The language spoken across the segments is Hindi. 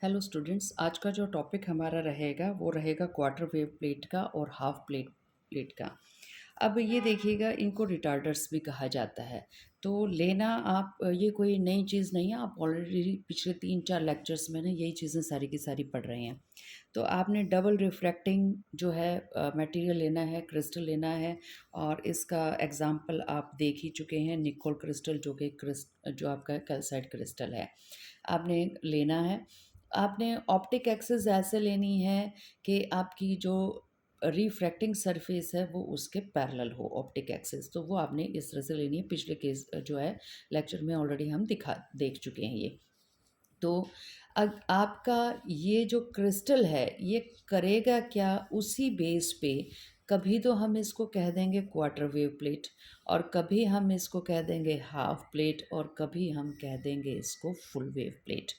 हेलो स्टूडेंट्स, आज का जो टॉपिक हमारा रहेगा वो रहेगा क्वार्टर वेव प्लेट का और हाफ प्लेट प्लेट का। अब ये देखिएगा, इनको रिटार्डर्स भी कहा जाता है। तो लेना आप ये कोई नई चीज़ नहीं है, आप ऑलरेडी पिछले 3-4 लेक्चर्स में ना यही चीज़ें सारी की सारी पढ़ रहे हैं। तो आपने डबल रिफ्रैक्टिंग जो है मटेरियल लेना है, क्रिस्टल लेना है। और इसका एग्जांपल आप देख ही चुके हैं, निकोल क्रिस्टल जो आपका कैल्साइट क्रिस्टल है, आपने लेना है। आपने ऑप्टिक एक्सिस ऐसे लेनी है कि आपकी जो रिफ्रैक्टिंग सरफेस है वो उसके पैरेलल हो, ऑप्टिक एक्सिस। तो वो आपने इस तरह से लेनी है। पिछले केस जो है लेक्चर में ऑलरेडी हम देख चुके हैं ये। तो अब आपका ये जो क्रिस्टल है ये करेगा क्या, उसी बेस पे कभी तो हम इसको कह देंगे क्वार्टर वेव प्लेट, और कभी हम इसको कह देंगे हाफ प्लेट, और कभी हम कह देंगे इसको फुल वेव प्लेट।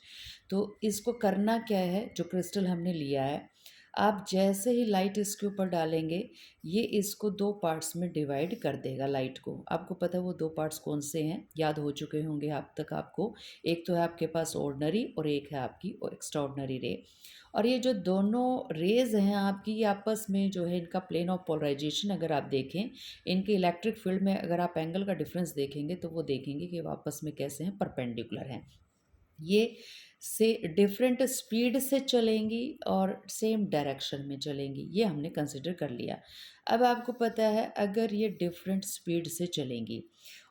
तो इसको करना क्या है, जो क्रिस्टल हमने लिया है, आप जैसे ही लाइट इसके ऊपर डालेंगे ये इसको दो पार्ट्स में डिवाइड कर देगा लाइट को। आपको पता है वो दो पार्ट्स कौन से हैं, याद हो चुके होंगे अब तक आपको। एक तो है आपके पास ऑर्डिनरी और एक है आपकी एक्स्ट्रा ऑर्डिनरी रे। और ये जो दोनों रेज हैं आपकी, ये आपस में जो है इनका प्लेन ऑफ पोलराइजेशन अगर आप देखें, इनके इलेक्ट्रिक फील्ड में अगर आप एंगल का डिफरेंस देखेंगे तो वो देखेंगे कि वो आपस में कैसे हैं, परपेंडिकुलर हैं। ये से डिफरेंट स्पीड से चलेंगी और सेम डायरेक्शन में चलेंगी, ये हमने कंसिडर कर लिया। अब आपको पता है अगर ये डिफरेंट स्पीड से चलेंगी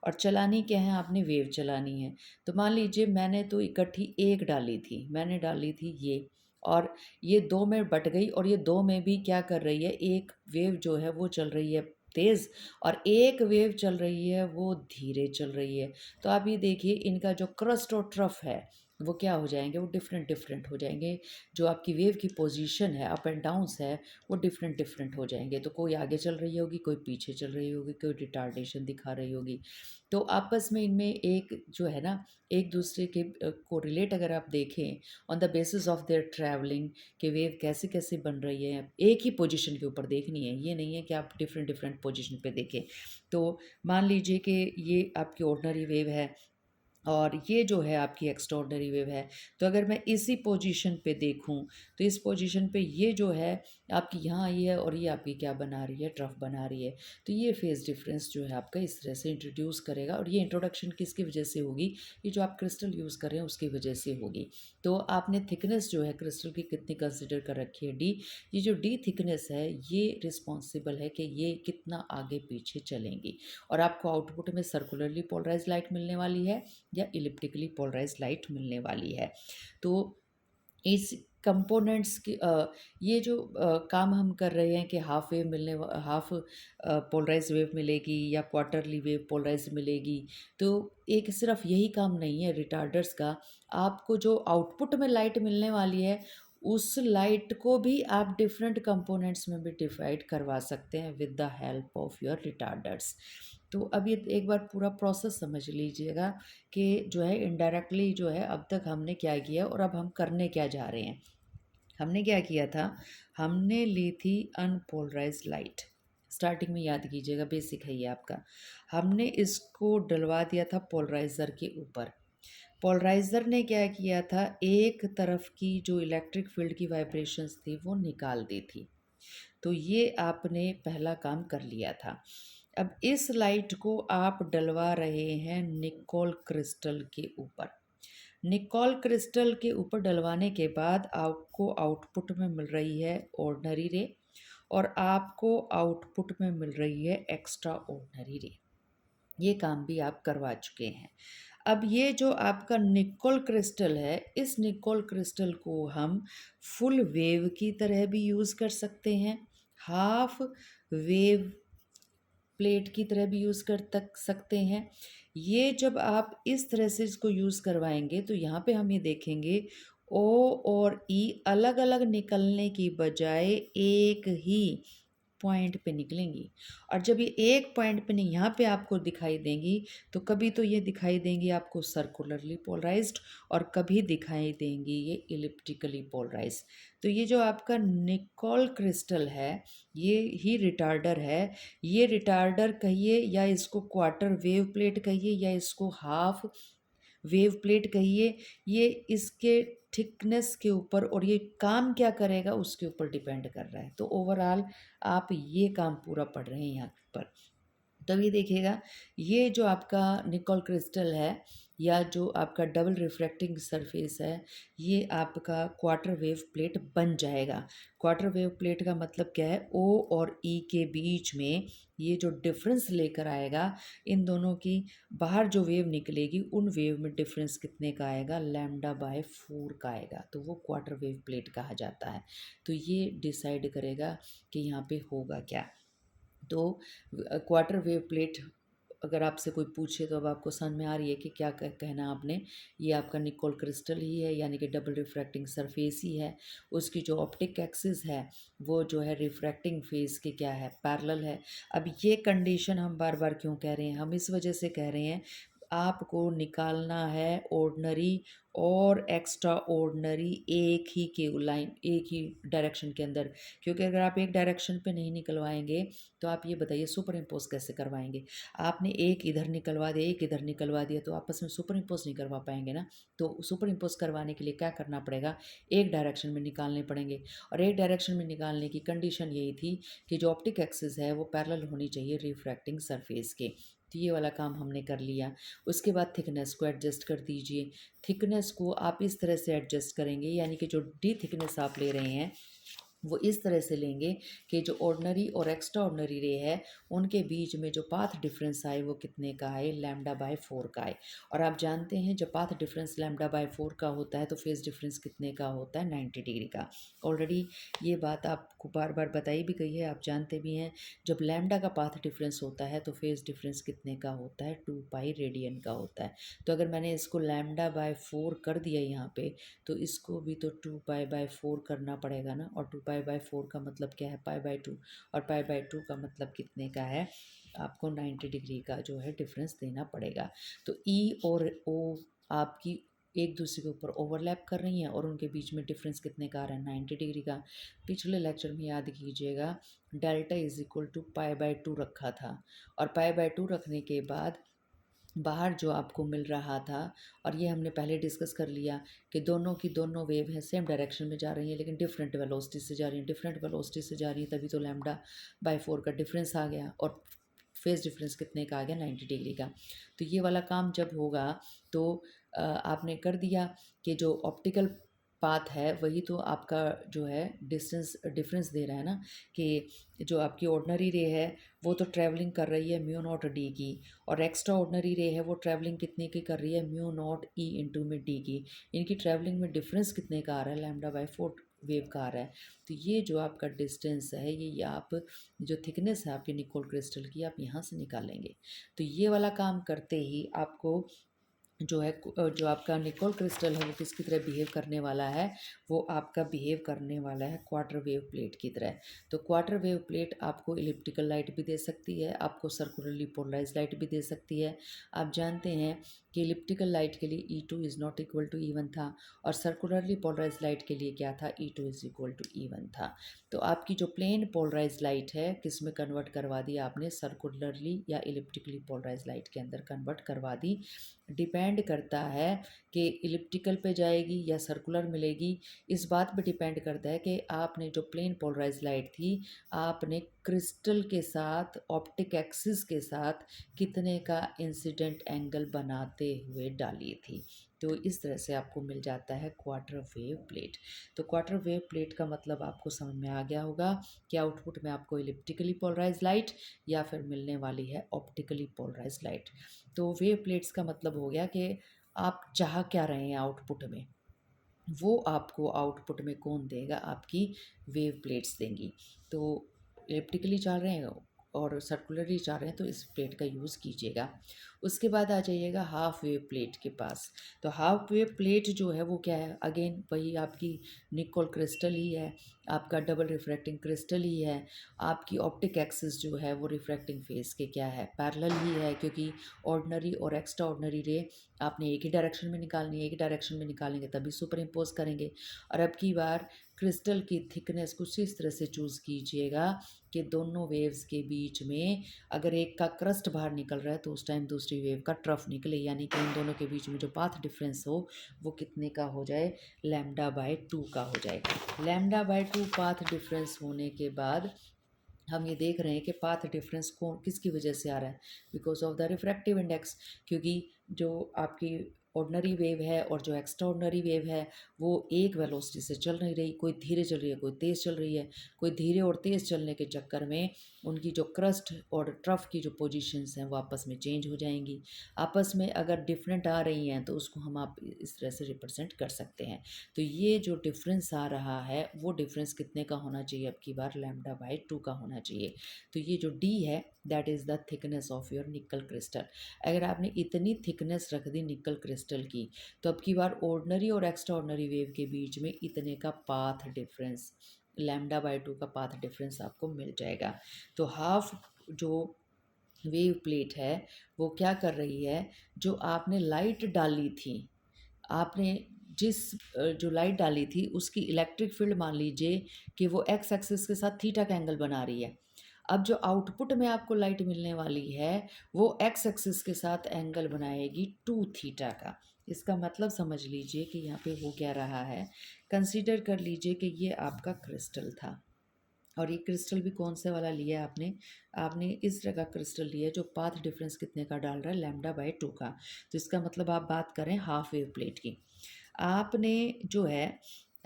और चलानी क्या है, आपने वेव चलानी है। तो मान लीजिए मैंने तो इकट्ठी एक डाली थी, मैंने डाली थी ये, और ये दो में बट गई, और ये दो में भी क्या कर रही है, एक वेव जो है वो चल रही है तेज़, और एक वेव चल रही है वो धीरे चल रही है। तो आप ये देखिए इनका जो क्रस्ट और ट्रफ है वो क्या हो जाएंगे, वो डिफरेंट डिफरेंट हो जाएंगे। जो आपकी वेव की पोजीशन है, अप एंड डाउन्स है, वो डिफरेंट डिफरेंट हो जाएंगे। तो कोई आगे चल रही होगी, कोई पीछे चल रही होगी, कोई रिटार्डेशन दिखा रही होगी। तो आपस में इनमें एक जो है ना, एक दूसरे के को रिलेट अगर आप देखें on the basis of their travelling, कि वेव कैसे कैसे बन रही है, एक ही पोजीशन के ऊपर देखनी है, ये नहीं है कि आप डिफरेंट डिफरेंट पोजीशन पे देखें। तो मान लीजिए कि ये आपकी ऑर्डिनरी वेव है और ये जो है आपकी एक्स्ट्राऑर्डिनरी वेव है। तो अगर मैं इसी पोजीशन पे देखूं तो इस पोजीशन पे ये जो है आपकी यहाँ आई है, और ये आपकी क्या बना रही है, ट्रफ बना रही है। तो ये फेज डिफरेंस जो है आपका इस तरह से इंट्रोड्यूस करेगा, और ये इंट्रोडक्शन किसकी वजह से होगी, ये जो आप क्रिस्टल यूज़ कर रहे हैं उसकी वजह से होगी। तो आपने थिकनेस जो है क्रिस्टल की कितनी कंसिडर कर रखी है, डी। ये जो डी थिकनेस है ये रिस्पॉन्सिबल है कि ये कितना आगे पीछे चलेंगी, और आपको आउटपुट में सर्कुलरली पोलराइज लाइट मिलने वाली है या इलिप्टिकली पोलराइज लाइट मिलने वाली है। तो इस कंपोनेंट्स की ये जो काम हम कर रहे हैं कि हाफ पोलराइज वेव मिलेगी या क्वार्टरली वेव पोलराइज मिलेगी, तो एक सिर्फ यही काम नहीं है रिटार्डर्स का। आपको जो आउटपुट में लाइट मिलने वाली है उस लाइट को भी आप डिफरेंट कंपोनेंट्स में भी डिवाइड करवा सकते हैं with the help of your retarders. तो अब ये एक बार पूरा प्रोसेस समझ लीजिएगा कि जो है इनडायरेक्टली जो है अब तक हमने क्या किया और अब हम करने क्या जा रहे हैं। हमने क्या किया था, हमने ली थी अनपोलराइज लाइट। स्टार्टिंग में याद कीजिएगा, बेसिक है ये आपका। हमने इसको डलवा दिया था पोलराइज़र के ऊपर। पोलराइज़र ने क्या किया था, एक तरफ की जो इलेक्ट्रिक फील्ड की वाइब्रेशंस थी वो निकाल दी थी। तो ये आपने पहला काम कर लिया था। अब इस लाइट को आप डलवा रहे हैं निकोल क्रिस्टल के ऊपर। निकोल क्रिस्टल के ऊपर डलवाने के बाद आपको आउटपुट में मिल रही है ऑर्डिनरी रे, और आपको आउटपुट में मिल रही है एक्स्ट्रा ऑर्डिनरी रे। ये काम भी आप करवा चुके हैं। अब ये जो आपका निकोल क्रिस्टल है, इस निकोल क्रिस्टल को हम फुल वेव की तरह भी यूज़ कर सकते हैं, हाफ वेव प्लेट की तरह भी यूज़ कर तक सकते हैं। ये जब आप इस तरह से इसको यूज़ करवाएंगे तो यहाँ पे हम ये देखेंगे ओ और ई अलग अलग निकलने की बजाय एक ही पॉइंट पे निकलेंगी। और जब ये एक पॉइंट पे नहीं यहाँ पे आपको दिखाई देंगी, तो कभी तो ये दिखाई देंगी आपको सर्कुलरली पोलराइज्ड, और कभी दिखाई देंगी ये इलिप्टिकली पोलराइज्ड। तो ये जो आपका निकोल क्रिस्टल है ये ही रिटार्डर है। ये रिटार्डर कहिए या इसको क्वार्टर वेव प्लेट कहिए या इसको हाफ वेव प्लेट कहिए, ये इसके थिकनेस के ऊपर और ये काम क्या करेगा उसके ऊपर डिपेंड कर रहा है। तो ओवरऑल आप ये काम पूरा पढ़ रहे हैं यहाँ पर। तब ये देखिएगा, ये जो आपका निकोल क्रिस्टल है या जो आपका डबल रिफ्रैक्टिंग सरफेस है, ये आपका क्वार्टर वेव प्लेट बन जाएगा। क्वार्टर वेव प्लेट का मतलब क्या है, ओ और ई के बीच में ये जो डिफरेंस लेकर आएगा, इन दोनों की बाहर जो वेव निकलेगी उन वेव में डिफरेंस कितने का आएगा, λ/4 का आएगा। तो वो क्वार्टर वेव प्लेट कहा जाता है। तो ये डिसाइड करेगा कि यहाँ पे होगा क्या। तो क्वार्टर वेव प्लेट अगर आपसे कोई पूछे तो अब आपको समझ में आ रही है कि क्या कहना आपने। ये आपका निकोल क्रिस्टल ही है, यानी कि डबल रिफ्रैक्टिंग सरफेस ही है। उसकी जो ऑप्टिक एक्सिस है वो जो है रिफ्रैक्टिंग फेस के क्या है, पैरेलल है। अब ये कंडीशन हम बार बार क्यों कह रहे हैं, हम इस वजह से कह रहे हैं, आपको निकालना है ऑर्डिनरी और एक्स्ट्रा ऑर्डिनरी एक ही के लाइन, एक ही डायरेक्शन के अंदर। क्योंकि अगर आप एक डायरेक्शन पे नहीं निकलवाएंगे तो आप ये बताइए सुपर इम्पोज कैसे करवाएंगे। आपने एक इधर निकलवा दिया, एक इधर निकलवा दिया, तो आपस में सुपर इम्पोज नहीं करवा पाएंगे ना। तो सुपर इम्पोज करवाने के लिए क्या करना पड़ेगा, एक डायरेक्शन में निकालने पड़ेंगे। और एक डायरेक्शन में निकालने की कंडीशन यही थी कि जो ऑप्टिक एक्सिस है वो पैरेलल होनी चाहिए रिफ्रैक्टिंग सरफेस के। तो ये वाला काम हमने कर लिया। उसके बाद थिकनेस को एडजस्ट कर दीजिए। थिकनेस को आप इस तरह से एडजस्ट करेंगे, यानी कि जो डी थिकनेस आप ले रहे हैं वो इस तरह से लेंगे कि जो ऑर्डिनरी और एक्स्ट्रा ऑर्डिनरी रे है उनके बीच में जो पाथ डिफरेंस आए वो कितने का आए, λ/4 का आए। और आप जानते हैं जब पाथ डिफरेंस λ/4 का होता है तो फेज डिफरेंस कितने का होता है, 90 डिग्री का। ऑलरेडी ये बात आपको बार बार बताई भी गई है, आप जानते भी हैं। जब लैम्डा का पाथ डिफरेंस होता है तो फेज डिफरेंस कितने का होता है, 2 पाई रेडियन का होता है। तो अगर मैंने इसको λ/4 कर दिया यहाँ पे, तो इसको भी तो 2 पाई/4 करना पड़ेगा ना। और 2 पाई/4 का मतलब क्या है, पाई/2। और पाई/2 का मतलब कितने का है, आपको 90 डिग्री का जो है डिफरेंस देना पड़ेगा। तो ई और ओ आपकी एक दूसरे के ऊपर ओवरलैप कर रही हैं और उनके बीच में डिफरेंस कितने का आ रहा है, 90 डिग्री का। पिछले लेक्चर में याद कीजिएगा डेल्टा इज इक्वल टू पाई/2 रखा था। और पाई/2 रखने के बाद बाहर जो आपको मिल रहा था, और ये हमने पहले डिस्कस कर लिया कि दोनों की दोनों वेव हैं सेम डायरेक्शन में जा रही हैं लेकिन डिफरेंट वेलोसिटी से जा रही हैं, डिफरेंट वेलोसिटी से जा रही हैं, तभी तो λ/4 का डिफरेंस आ गया। और फेज डिफरेंस कितने का आ गया, 90 डिग्री का। तो ये वाला काम जब होगा तो आपने कर दिया कि जो ऑप्टिकल पाथ है वही तो आपका जो है डिस्टेंस डिफरेंस दे रहा है ना, कि जो आपकी ऑर्डिनरी रे है वो तो ट्रैवलिंग कर रही है μ0 d की, और एक्स्ट्रा ऑर्डिनरी रे है वो ट्रैवलिंग कितने की कर रही है, μ0 e इंटू में डी की। इनकी ट्रैवलिंग में डिफरेंस कितने का आ रहा है, λ/4 वेव का आ रहा है। तो ये जो आपका डिस्टेंस है, ये आप जो थिकनेस है आपके निकोल क्रिस्टल की, आप यहाँ से निकालेंगे। तो ये वाला काम करते ही आपको जो है जो आपका निकोल क्रिस्टल है वो किसकी तरह बिहेव करने वाला है, वो आपका बिहेव करने वाला है क्वार्टर वेव प्लेट की तरह। तो क्वार्टर वेव प्लेट आपको इलिप्टिकल लाइट भी दे सकती है, आपको सर्कुलरली पोलराइज लाइट भी दे सकती है। आप जानते हैं कि इलिप्टिकल लाइट के लिए E2 is not equal to E1 था, और सर्कुलरली पोलराइज लाइट के लिए क्या था, E2 is equal to E1 था। तो आपकी जो प्लेन पोलराइज लाइट है किस में कन्वर्ट करवा दी आपने, सर्कुलरली या इलिप्टिकली पोलराइज लाइट के अंदर कन्वर्ट करवा दी। डिपेंड करता है कि इलिप्टिकल पे जाएगी या सर्कुलर मिलेगी, इस बात पे डिपेंड करता है कि आपने जो प्लेन पोलराइज लाइट थी आपने क्रिस्टल के साथ ऑप्टिक एक्सिस के साथ कितने का इंसिडेंट एंगल बनाते हुए डाली थी। तो इस तरह से आपको मिल जाता है क्वार्टर वेव प्लेट। तो क्वार्टर वेव प्लेट का मतलब आपको समझ में आ गया होगा कि आउटपुट में आपको इलिप्टिकली पोलराइज लाइट या फिर मिलने वाली है ऑप्टिकली पोलराइज लाइट। तो वेव प्लेट्स का मतलब हो गया कि आप चाह क्या रहे हैं आउटपुट में, वो आपको आउटपुट में कौन देगा, आपकी वेव प्लेट्स देंगी। तो इलिप्टिकली चाह रहे हैं और सर्कुलरली चाह रहे हैं तो इस प्लेट का यूज़ कीजिएगा। उसके बाद आ जाइएगा हाफ वेव प्लेट के पास। तो हाफ वेव प्लेट जो है वो क्या है, अगेन वही आपकी निकोल क्रिस्टल ही है, आपका डबल रिफ्रैक्टिंग क्रिस्टल ही है। आपकी ऑप्टिक एक्सिस जो है वो रिफ्रैक्टिंग फेस के क्या है, पैरेलल ही है, क्योंकि ऑर्डिनरी और एक्स्ट्रा ऑर्डिनरी रे आपने एक ही डायरेक्शन में निकालनी है, एक ही डायरेक्शन में निकालेंगे तभी सुपर इम्पोज करेंगे। और अब की बार क्रिस्टल की थिकनेस कुछ इस तरह से चूज़ कीजिएगा कि दोनों वेव्स के बीच में अगर एक का क्रस्ट बाहर निकल रहा है तो उस टाइम दूसरी वेव का ट्रफ निकले, यानी कि इन दोनों के बीच में जो पाथ डिफरेंस हो वो कितने का हो जाए, λ/2 का हो जाए। λ/2 पाथ डिफरेंस होने के बाद हम ये देख रहे हैं कि पाथ डिफरेंस को किसकी वजह से आ रहा है, because of the refractive index. क्योंकि जो आपकी ऑर्डनरी वेव है और जो एक्स्ट्रा ऑर्डनरी वेव है वो एक वेलोसिटी से चल नहीं रही, कोई धीरे चल रही है कोई तेज़ चल रही है। कोई धीरे और तेज़ चलने के चक्कर में उनकी जो क्रस्ट और ट्रफ की जो पोजीशंस हैं वो आपस में चेंज हो जाएंगी। आपस में अगर डिफरेंट आ रही हैं तो उसको हम आप इस तरह से रिप्रेजेंट कर सकते हैं। तो ये जो डिफरेंस आ रहा है वो डिफरेंस कितने का होना चाहिए, अब की बार λ/2 का होना चाहिए। तो ये जो डी है that is the thickness of your nickel crystal. अगर आपने इतनी थिकनेस रख दी निकल क्रिस्टल की तो अब की बार ऑर्डनरी और एक्स्ट्रा ऑर्डनरी वेव के बीच में इतने का पाथ डिफरेंस, λ/2 का पाथ डिफरेंस आपको मिल जाएगा। तो हाफ जो वेव प्लेट है वो क्या कर रही है, जो आपने लाइट डाली थी, आपने जिस जो लाइट डाली थी उसकी इलेक्ट्रिक फील्ड मान लीजिए कि वो एक्स एक्सिस के साथ थीटा का एंगल बना रही है। अब जो आउटपुट में आपको लाइट मिलने वाली है वो एक्स एक्सिस के साथ एंगल बनाएगी 2 थीटा का। इसका मतलब समझ लीजिए कि यहाँ पे हो क्या रहा है, कंसीडर कर लीजिए कि ये आपका क्रिस्टल था और ये क्रिस्टल भी कौन से वाला लिया है आपने, आपने इस तरह का क्रिस्टल लिया है जो पाथ डिफरेंस कितने का डाल रहा है, λ/2 का। तो इसका मतलब आप बात करें हाफ वेव प्लेट की। आपने जो है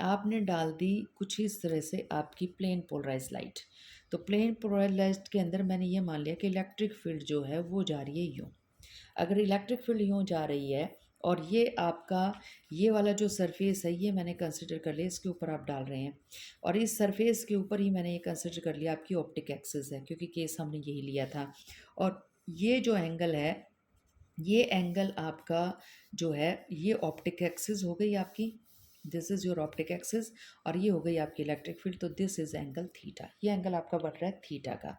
आपने डाल दी कुछ इस तरह से आपकी प्लेन पोलराइज लाइट। तो प्लेन पोलराइज लाइट के अंदर मैंने ये मान लिया कि इलेक्ट्रिक फील्ड जो है वो जा रही है यूँ। अगर इलेक्ट्रिक फील्ड यूँ जा रही है और ये आपका ये वाला जो सरफेस है ये मैंने कंसिडर कर लिया, इसके ऊपर आप डाल रहे हैं और इस सरफेस के ऊपर ही मैंने ये कंसिडर कर लिया आपकी ऑप्टिक एक्सिस है, क्योंकि केस हमने यही लिया था। और ये जो एंगल है ये एंगल आपका जो है ये ऑप्टिक एक्सिस हो गई आपकी, this is your optic axis, और ये हो गई आपकी इलेक्ट्रिक फील्ड। तो दिस इज़ एंगल थीटा, ये एंगल आपका बढ़ रहा है थीटा का।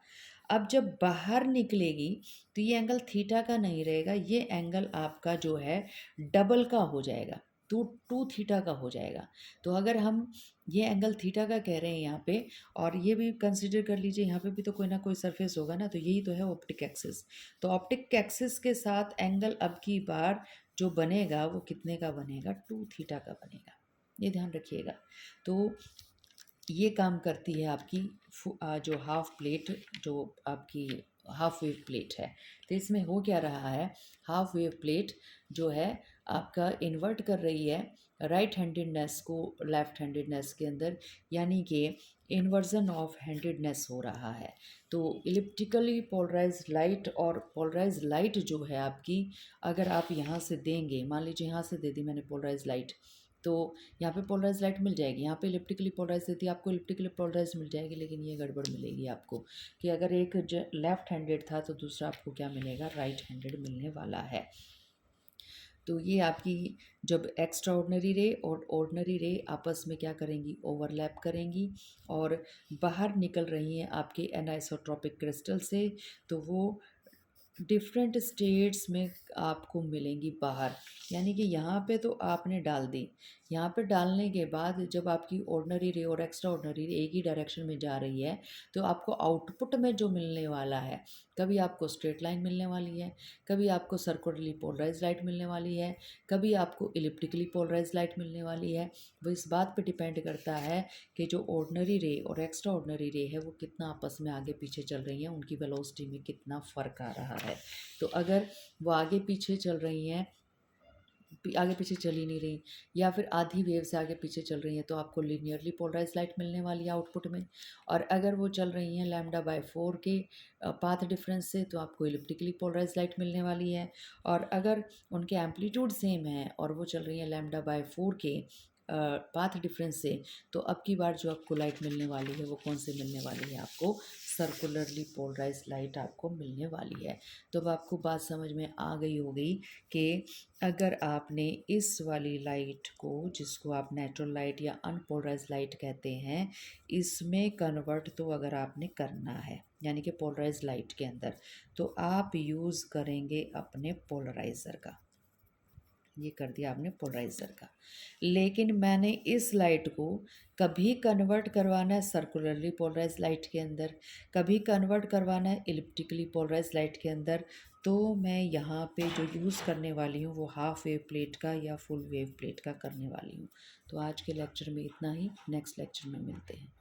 अब जब बाहर निकलेगी तो ये एंगल थीटा का नहीं रहेगा, ये एंगल आपका जो है डबल का हो जाएगा, 2 थीटा का हो जाएगा। तो अगर हम ये एंगल थीटा का कह रहे हैं यहाँ पे, और ये भी कंसिडर कर लीजिए यहाँ पे भी तो कोई ना कोई सरफेस होगा ना, तो यही तो है ऑप्टिक एक्सिस। तो ऑप्टिक एक्सिस के साथ एंगल अब की बार जो बनेगा वो कितने का बनेगा, 2 थीटा का बनेगा, ये ध्यान रखिएगा। तो ये काम करती है आपकी जो हाफ प्लेट, जो आपकी हाफ वेव प्लेट है। तो इसमें हो क्या रहा है, हाफ वेव प्लेट जो है आपका इन्वर्ट कर रही है राइट हैंडेडनेस को लेफ्ट हैंडेडनेस के अंदर, यानी कि इन्वर्जन ऑफ हैंडेडनेस हो रहा है। तो इलिप्टिकली पोलराइज लाइट और पोलराइज लाइट जो है आपकी, अगर आप यहाँ से देंगे, मान लीजिए यहाँ से दे दी मैंने पोलराइज लाइट, तो यहाँ पे पोलराइज लाइट मिल जाएगी, यहाँ पे इलिप्टिकली पोलराइज देती है आपको इलिप्टिकली पोलराइज मिल जाएगी। लेकिन ये गड़बड़ मिलेगी आपको कि अगर एक लेफ्ट हैंडेड था तो दूसरा आपको क्या मिलेगा, राइट हैंडेड मिलने वाला है। तो ये आपकी जब एक्स्ट्रा ऑर्डनरी रे और ऑर्डनरी रे आपस में क्या करेंगी, ओवरलैप करेंगी और बाहर निकल रही हैं आपके एनाइसोट्रॉपिक क्रिस्टल से, तो वो डिफरेंट स्टेट्स में आपको मिलेंगी बाहर। यानी कि यहाँ पे तो आपने डाल दी, यहाँ पे डालने के बाद जब आपकी ऑर्डनरी रे और एक्स्ट्रा ऑर्डनरी रे एक ही डायरेक्शन में जा रही है तो आपको आउटपुट में जो मिलने वाला है, कभी आपको स्ट्रेट लाइन मिलने वाली है, कभी आपको सर्कुलरली पोलराइज लाइट मिलने वाली है, कभी आपको इलिप्टिकली पोलराइज लाइट मिलने वाली है। वो इस बात पे डिपेंड करता है कि जो ऑर्डनरी रे और एक्स्ट्रा ऑर्डनरी रे है वो कितना आपस में आगे पीछे चल रही हैं, उनकी वेलोसिटी में कितना फ़र्क आ रहा है। तो अगर वो आगे पीछे चल रही हैं, आगे पीछे चल ही नहीं रही, या फिर आधी वेव से आगे पीछे चल रही हैं, तो आपको लीनियरली पोलराइज लाइट मिलने वाली है आउटपुट में। और अगर वो चल रही हैं λ/4 के पाथ डिफरेंस से, तो आपको इलिप्टिकली पोलराइज लाइट मिलने वाली है। और अगर उनके एम्पलीट्यूड सेम है और वो चल रही है λ/4 के पाथ डिफरेंस से, तो अब की बार जो आपको लाइट मिलने वाली है वो कौन से मिलने वाली है, आपको सर्कुलरली पोलराइज लाइट आपको मिलने वाली है। तो अब आपको बात समझ में आ गई होगी कि अगर आपने इस वाली लाइट को, जिसको आप नेचुरल लाइट या अनपोलराइज लाइट कहते हैं, इसमें कन्वर्ट तो अगर आपने करना है यानी कि पोलराइज लाइट के अंदर, तो आप यूज़ करेंगे अपने पोलराइज़र का। ये कर दिया आपने पोलराइज़र का। लेकिन मैंने इस लाइट को कभी कन्वर्ट करवाना है सर्कुलरली पोलराइज़ लाइट के अंदर, कभी कन्वर्ट करवाना है इलिप्टिकली पोलराइज़ लाइट के अंदर, तो मैं यहाँ पे जो यूज़ करने वाली हूँ वो हाफ वेव प्लेट का या फुल वेव प्लेट का करने वाली हूँ। तो आज के लेक्चर में इतना ही, नेक्स्ट लेक्चर में मिलते हैं।